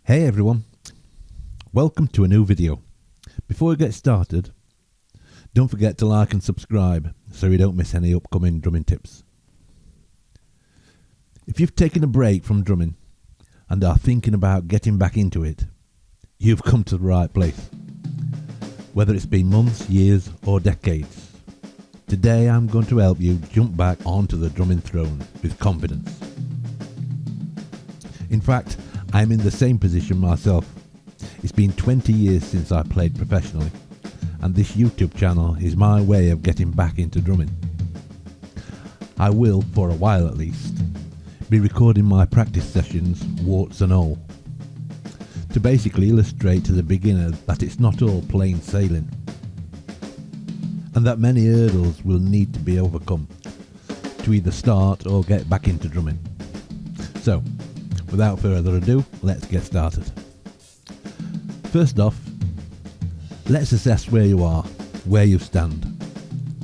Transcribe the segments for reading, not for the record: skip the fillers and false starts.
Hey everyone, welcome to a new video. Before we get started, don't forget to like and subscribe so you don't miss any upcoming drumming tips. If you've taken a break from drumming and are thinking about getting back into it, you've come to the right place. Whether it's been months, years or decades, today I'm going to help you jump back onto the drumming throne with confidence. In fact, I'm in the same position myself. It's been 20 years since I played professionally, and this YouTube channel is my way of getting back into drumming. I will, for a while at least, be recording my practice sessions, warts and all, to basically illustrate to the beginner that it's not all plain sailing, and that many hurdles will need to be overcome to either start or get back into drumming. So, without further ado, let's get started. First off, let's assess where you are, where you stand.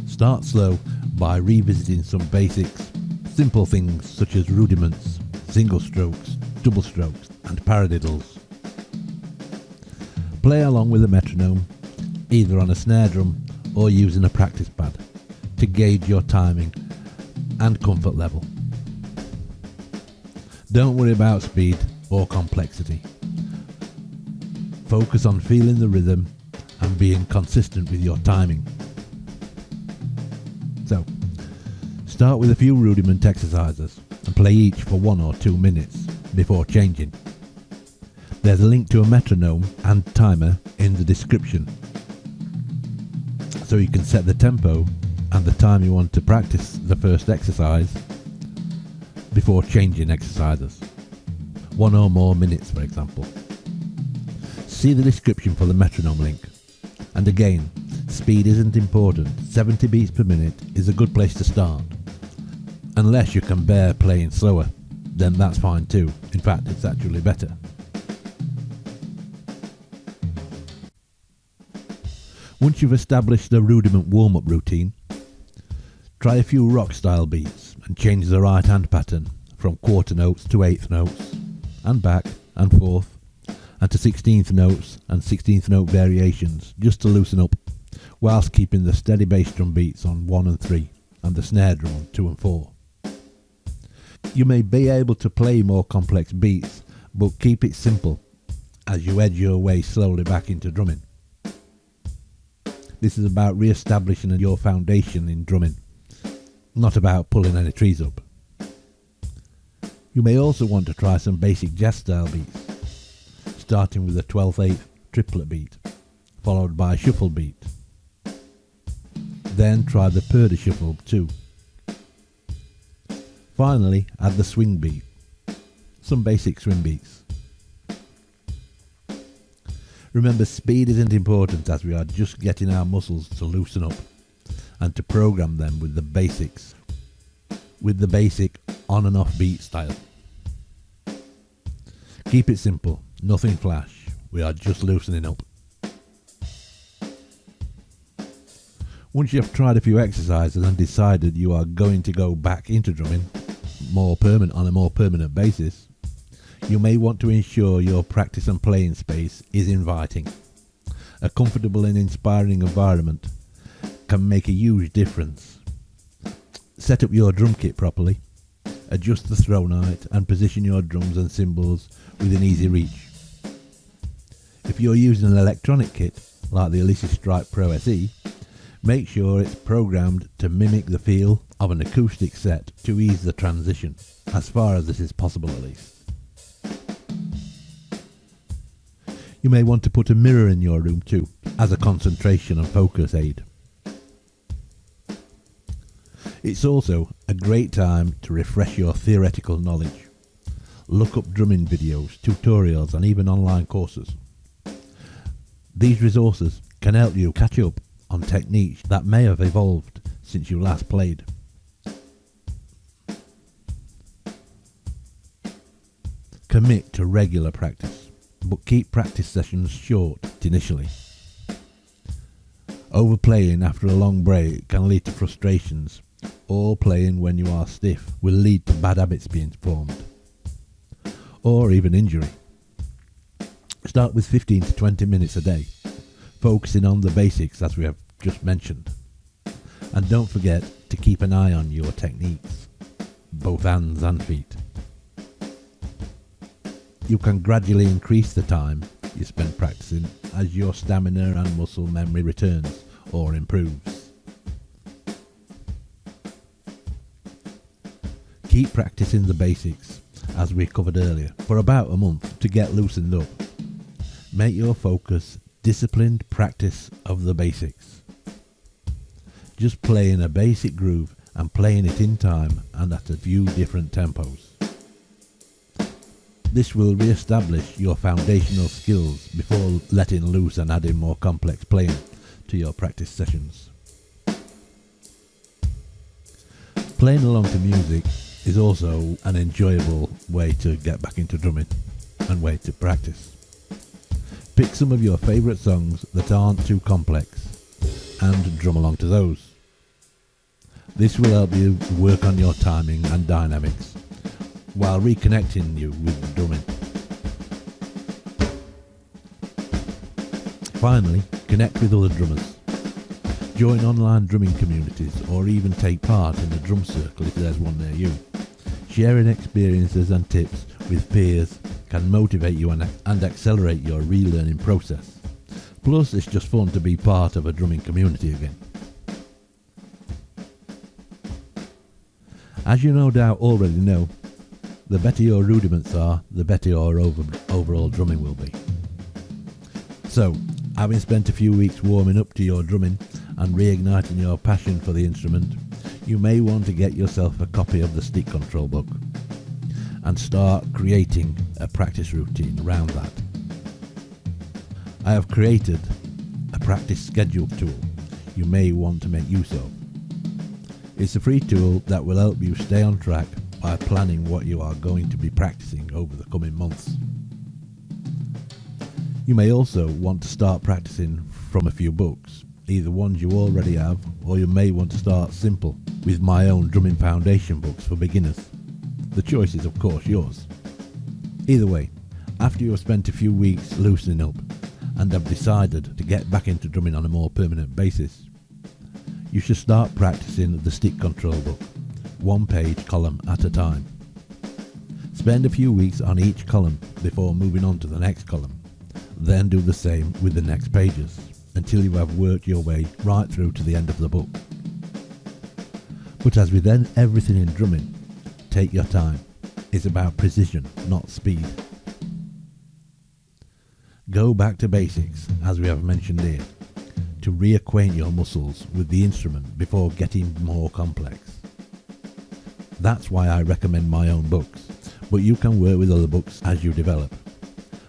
Start slow by revisiting some basics, simple things such as rudiments, single strokes, double strokes and paradiddles. Play along with a metronome, either on a snare drum or using a practice pad, to gauge your timing and comfort level. Don't worry about speed or complexity. Focus on feeling the rhythm and being consistent with your timing. So, start with a few rudiment exercises and play each for 1 or 2 minutes before changing. There's a link to a metronome and timer in the description, so you can set the tempo and the time you want to practice the first exercise before changing exercises. 1 or more minutes, for example. See the description for the metronome link. And again, speed isn't important. 70 beats per minute is a good place to start. Unless you can bear playing slower, then that's fine too. In fact, it's actually better. Once you've established a rudiment warm-up routine, try a few rock style beats and change the right hand pattern from quarter notes to 8th notes and back and forth and to 16th notes and 16th note variations, just to loosen up, whilst keeping the steady bass drum beats on 1 and 3 and the snare drum on 2 and 4. You may be able to play more complex beats, but keep it simple as you edge your way slowly back into drumming. This is about re-establishing your foundation in drumming, not about pulling any trees up. You may also want to try some basic jazz style beats, starting with a 12/8 triplet beat, followed by a shuffle beat. Then try the Purdy shuffle too. Finally, add the swing beat, some basic swing beats. Remember, speed isn't important, as we are just getting our muscles to loosen up and to program them with the basics, with the basic on and off beat style. Keep it simple, nothing flash, we are just loosening up. Once you have tried a few exercises and decided you are going to go back into drumming on a more permanent basis, you may want to ensure your practice and playing space is inviting. A comfortable and inspiring environment can make a huge difference. Set up your drum kit properly, adjust the throw height and position your drums and cymbals within easy reach. If you're using an electronic kit like the Elise Strike Pro SE, make sure it's programmed to mimic the feel of an acoustic set to ease the transition, as far as this is possible at least. You may want to put a mirror in your room too, as a concentration and focus aid. It's also a great time to refresh your theoretical knowledge. Look up drumming videos, tutorials and even online courses. These resources can help you catch up on techniques that may have evolved since you last played. Commit to regular practice, but keep practice sessions short initially. Overplaying after a long break can lead to frustrations, or playing when you are stiff will lead to bad habits being formed, or even injury. Start with 15 to 20 minutes a day, focusing on the basics as we have just mentioned. And don't forget to keep an eye on your techniques, both hands and feet. You can gradually increase the time you spend practicing as your stamina and muscle memory returns or improves. Keep practicing the basics, as we covered earlier, for about a month to get loosened up. Make your focus disciplined practice of the basics. Just playing a basic groove and playing it in time and at a few different tempos. This will re-establish your foundational skills before letting loose and adding more complex playing to your practice sessions. Playing along to music is also an enjoyable way to get back into drumming and way to practice. Pick some of your favourite songs that aren't too complex and drum along to those. This will help you work on your timing and dynamics while reconnecting you with drumming. Finally, connect with other drummers. Join online drumming communities or even take part in a drum circle if there's one near you. Sharing experiences and tips with peers can motivate you and accelerate your relearning process. Plus, it's just fun to be part of a drumming community again. As you no doubt already know, the better your rudiments are, the better your overall drumming will be. So, having spent a few weeks warming up to your drumming and reigniting your passion for the instrument, you may want to get yourself a copy of the stick control book and start creating a practice routine around that. I have created a practice schedule tool you may want to make use of. It's a free tool that will help you stay on track by planning what you are going to be practicing over the coming months. You may also want to start practicing from a few books, either ones you already have, or you may want to start simple with my own drumming foundation books for beginners. The choice is of course yours. Either way, after you have spent a few weeks loosening up and have decided to get back into drumming on a more permanent basis, you should start practicing the stick control book, one page column at a time. Spend a few weeks on each column before moving on to the next column. Then do the same with the next pages until you have worked your way right through to the end of the book. But as with everything in drumming, take your time. It's about precision, not speed. Go back to basics, as we have mentioned here, to reacquaint your muscles with the instrument before getting more complex. That's why I recommend my own books, but you can work with other books as you develop.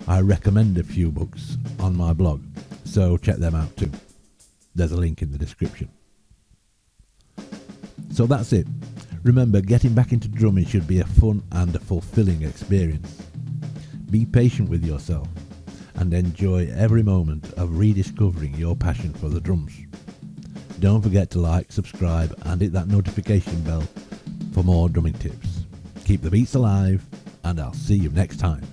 I recommend a few books on my blog, so check them out too. There's a link in the description. So that's it. Remember, getting back into drumming should be a fun and a fulfilling experience. Be patient with yourself and enjoy every moment of rediscovering your passion for the drums. Don't forget to like, subscribe and hit that notification bell for more drumming tips. Keep the beats alive, and I'll see you next time.